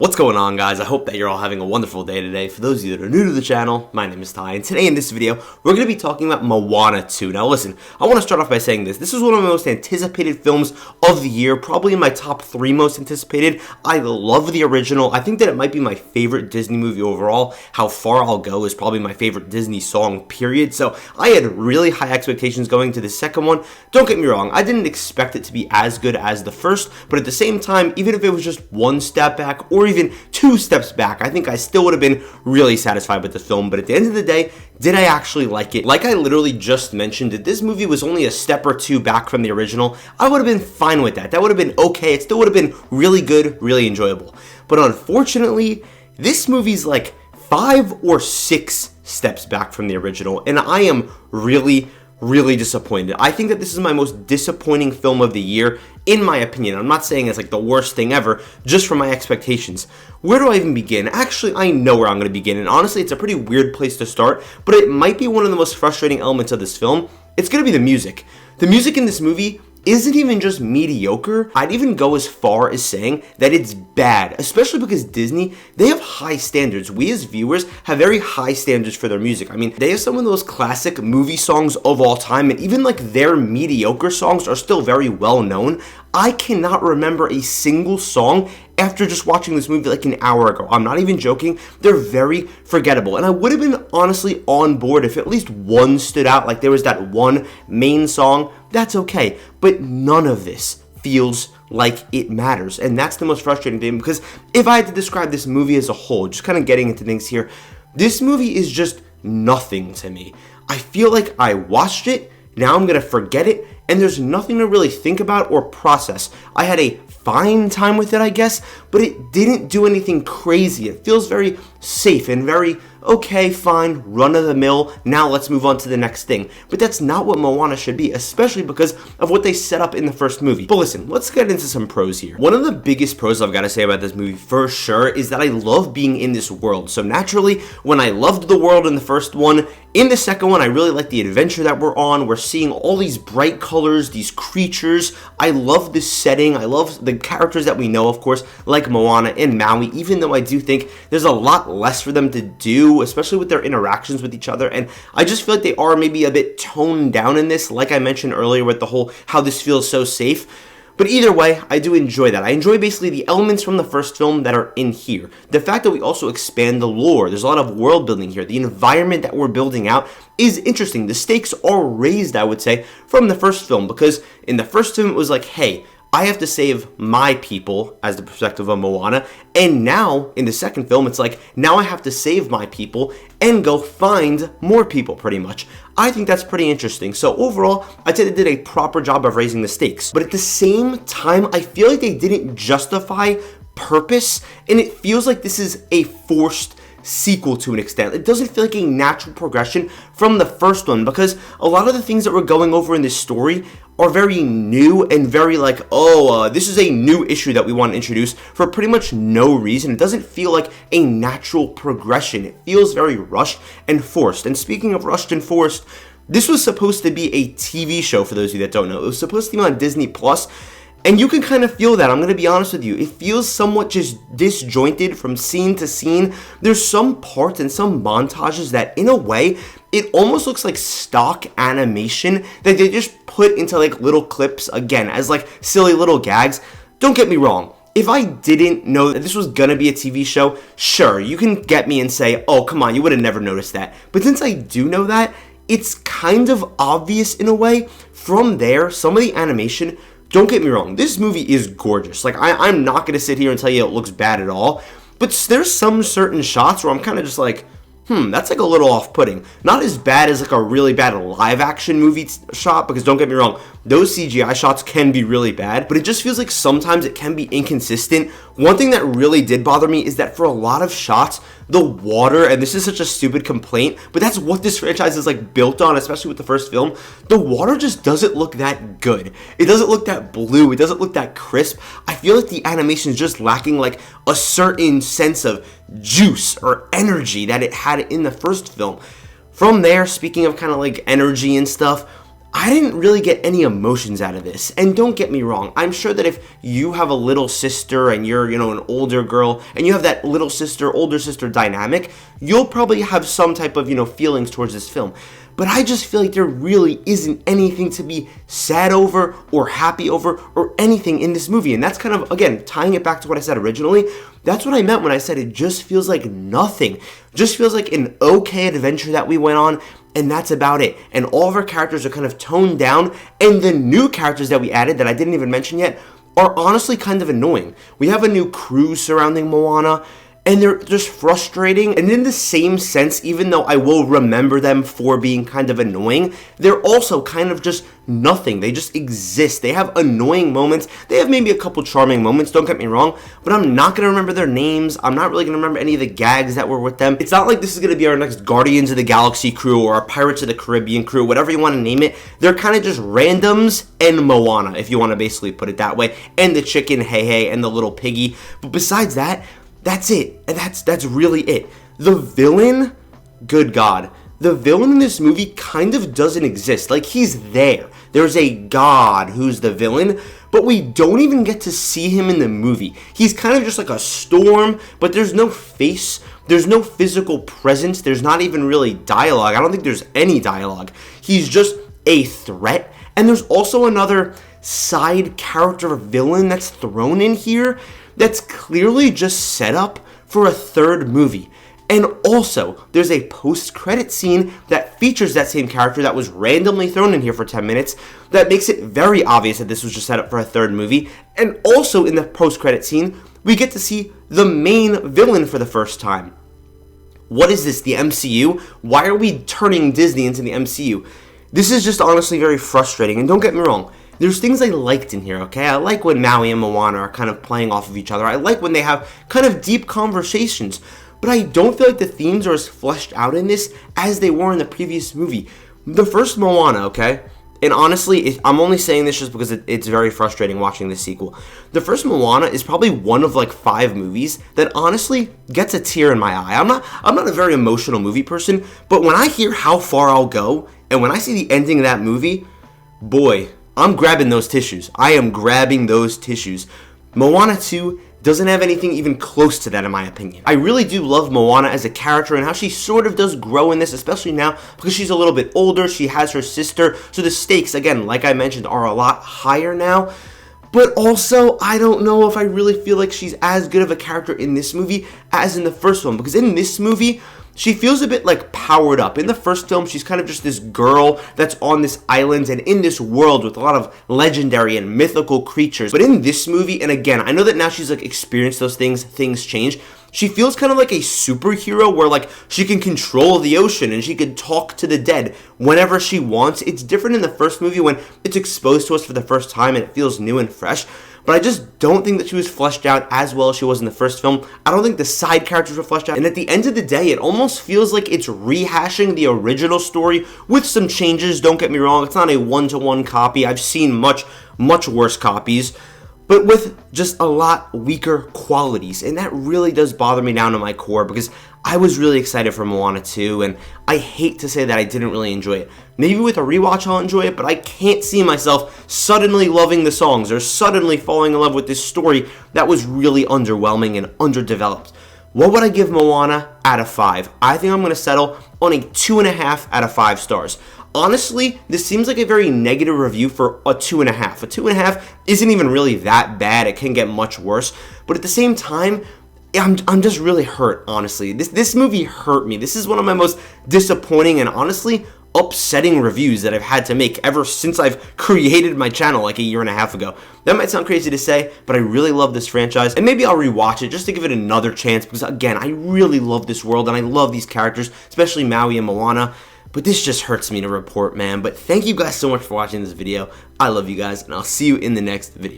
What's going on, guys? I hope that you're all having a wonderful day today. For those of you that are new to the channel, my name is Ty, and today in this video, we're going to be talking about Moana 2. Now listen, I want to start off by saying this. This is one of my most anticipated films of the year, probably in my top 3 most anticipated. I love the original. I think that it might be my favorite Disney movie overall. How Far I'll Go is probably my favorite Disney song, period. So I had really high expectations going to the second one. Don't get me wrong, I didn't expect it to be as good as the first, but at the same time, even if it was just one step back, or even 2 steps back, I think I still would have been really satisfied with the film. But at the end of the day, did I actually like it? Like I literally just mentioned, if this movie was only a step or 2 back from the original, I would have been fine with that. That would have been okay. It still would have been really good, really enjoyable. But unfortunately, this movie's like 5 or 6 steps back from the original, and I am really disappointed. I think that this is my most disappointing film of the year, in my opinion. I'm not saying it's like the worst thing ever, just from my expectations. Where do I even begin? Actually, I know where I'm going to begin, and honestly, it's a pretty weird place to start, but it might be one of the most frustrating elements of this film. It's going to be the music. The music in this movie isn't even just mediocre. I'd even go as far as saying that it's bad, especially because Disney, they have high standards. We as viewers have very high standards for their music. I mean, they have some of those classic movie songs of all time, and even like their mediocre songs are still very well known. I cannot remember a single song after just watching this movie like an hour ago. I'm not even joking. They're very forgettable. And I would have been honestly on board if at least one stood out, like there was that one main song. That's okay. But none of this feels like it matters. And that's the most frustrating thing, because if I had to describe this movie as a whole, just kind of getting into things here, this movie is just nothing to me. I feel like I watched it, now I'm going to forget it, and there's nothing to really think about or process. I had a fine time with it, I guess, but it didn't do anything crazy. It feels very safe and very, okay, fine, run-of-the-mill, now let's move on to the next thing. But that's not what Moana should be, especially because of what they set up in the first movie. But listen, let's get into some pros here. One of the biggest pros I've got to say about this movie, for sure, is that I love being in this world. So naturally, when I loved the world in the first one, in the second one, I really like the adventure that we're on. We're seeing all these bright colors, these creatures. I love this setting. I love the characters that we know, of course, like Moana and Maui, even though I do think there's a lot less for them to do, especially with their interactions with each other. And I just feel like they are maybe a bit toned down in this, like I mentioned earlier with the whole how this feels so safe. But either way, I do enjoy that. I enjoy basically the elements from the first film that are in here. The fact that we also expand the lore. There's a lot of world building here. The environment that we're building out is interesting. The stakes are raised, I would say, from the first film, because in the first film it was like, hey, I have to save my people, as the perspective of Moana, and now, in the second film, it's like, now I have to save my people and go find more people, pretty much. I think that's pretty interesting. So overall, I'd say they did a proper job of raising the stakes. But at the same time, I feel like they didn't justify purpose, and it feels like this is a forced sequel to an extent. It doesn't feel like a natural progression from the first one, because a lot of the things that we're going over in this story are very new and very like, this is a new issue that we want to introduce for pretty much no reason. It doesn't feel like a natural progression. It feels very rushed and forced. And speaking of rushed and forced, this was supposed to be a TV show, for those of you that don't know. It was supposed to be on Disney Plus. And you can kind of feel that, I'm going to be honest with you. It feels somewhat just disjointed from scene to scene. There's some parts and some montages that, in a way, it almost looks like stock animation that they just put into like little clips, again, as like silly little gags. Don't get me wrong. If I didn't know that this was gonna be a TV show, sure, you can get me and say, oh, come on, you would have never noticed that. But since I do know that, it's kind of obvious in a way. From there, some of the animation, don't get me wrong, this movie is gorgeous. Like, I'm not going to sit here and tell you it looks bad at all, but there's some certain shots where I'm kind of just like, that's like a little off-putting. Not as bad as like a really bad live-action movie shot, because don't get me wrong, those CGI shots can be really bad, but it just feels like sometimes it can be inconsistent. One thing that really did bother me is that for a lot of shots, the water, and this is such a stupid complaint, but that's what this franchise is like built on, especially with the first film, the water just doesn't look that good. It doesn't look that blue, it doesn't look that crisp. I feel like the animation is just lacking like a certain sense of juice or energy that it had in the first film. From there, speaking of kind of like energy and stuff, I didn't really get any emotions out of this. And don't get me wrong, I'm sure that if you have a little sister and you're, an older girl, and you have that little sister, older sister dynamic, you'll probably have some type of, feelings towards this film. But I just feel like there really isn't anything to be sad over or happy over or anything in this movie. And that's kind of, again, tying it back to what I said originally. That's what I meant when I said it just feels like nothing. Just feels like an okay adventure that we went on, and that's about it. And all of our characters are kind of toned down, and the new characters that we added that I didn't even mention yet are honestly kind of annoying. We have a new crew surrounding Moana, and they're just frustrating, and in the same sense, even though I will remember them for being kind of annoying, they're also kind of just nothing. They just exist. They have annoying moments. They have maybe a couple charming moments, don't get me wrong, but I'm not going to remember their names. I'm not really going to remember any of the gags that were with them. It's not like this is going to be our next Guardians of the Galaxy crew or our Pirates of the Caribbean crew, whatever you want to name it. They're kind of just randoms and Moana, if you want to basically put it that way, and the chicken, Hey Hey, and the little piggy. But besides that, that's it, and that's really it. The villain, good God, the villain in this movie kind of doesn't exist. Like, he's there. There's a god who's the villain, but we don't even get to see him in the movie. He's kind of just like a storm, but there's no face, there's no physical presence, there's not even really dialogue. I don't think there's any dialogue. He's just a threat, and there's also another side character villain that's thrown in here that's clearly just set up for a third movie. And also, there's a post-credit scene that features that same character that was randomly thrown in here for 10 minutes that makes it very obvious that this was just set up for a third movie. And also in the post-credit scene, we get to see the main villain for the first time. What is this, the MCU? Why are we turning Disney into the MCU? This is just honestly very frustrating, and don't get me wrong, there's things I liked in here, okay? I like when Maui and Moana are kind of playing off of each other. I like when they have kind of deep conversations. But I don't feel like the themes are as fleshed out in this as they were in the previous movie. The first Moana, okay? And honestly, I'm only saying this just because it's very frustrating watching this sequel. The first Moana is probably one of like 5 movies that honestly gets a tear in my eye. I'm not a very emotional movie person, but when I hear how far I'll go, and when I see the ending of that movie, boy, I'm grabbing those tissues. I am grabbing those tissues. Moana 2 doesn't have anything even close to that in my opinion. I really do love Moana as a character and how she sort of does grow in this, especially now because she's a little bit older, she has her sister, so the stakes, again, like I mentioned, are a lot higher now. But also, I don't know if I really feel like she's as good of a character in this movie as in the first one, because in this movie, she feels a bit like powered up. In the first film, she's kind of just this girl that's on this island and in this world with a lot of legendary and mythical creatures. But in this movie, and again, I know that now she's like experienced those things change. She feels kind of like a superhero where like she can control the ocean and she could talk to the dead whenever she wants. It's different in the first movie when it's exposed to us for the first time and it feels new and fresh. But I just don't think that she was fleshed out as well as she was in the first film. I don't think the side characters were fleshed out. And at the end of the day, it almost feels like it's rehashing the original story with some changes. Don't get me wrong, it's not a one-to-one copy. I've seen much worse copies, but with just a lot weaker qualities. And that really does bother me down to my core because I was really excited for Moana 2, and I hate to say that I didn't really enjoy it. Maybe with a rewatch I'll enjoy it, but I can't see myself suddenly loving the songs or suddenly falling in love with this story that was really underwhelming and underdeveloped. What would I give Moana out of 5? I think I'm going to settle on a 2.5 out of 5 stars. Honestly, this seems like a very negative review for a 2.5. A 2.5 isn't even really that bad. It can get much worse. But at the same time, I'm just really hurt, honestly. This movie hurt me. This is one of my most disappointing and honestly upsetting reviews that I've had to make ever since I've created my channel like a year and a half ago. That might sound crazy to say, but I really love this franchise, and maybe I'll rewatch it just to give it another chance because, again, I really love this world and I love these characters, especially Maui and Moana. But this just hurts me to report, man. But thank you guys so much for watching this video. I love you guys, and I'll see you in the next video.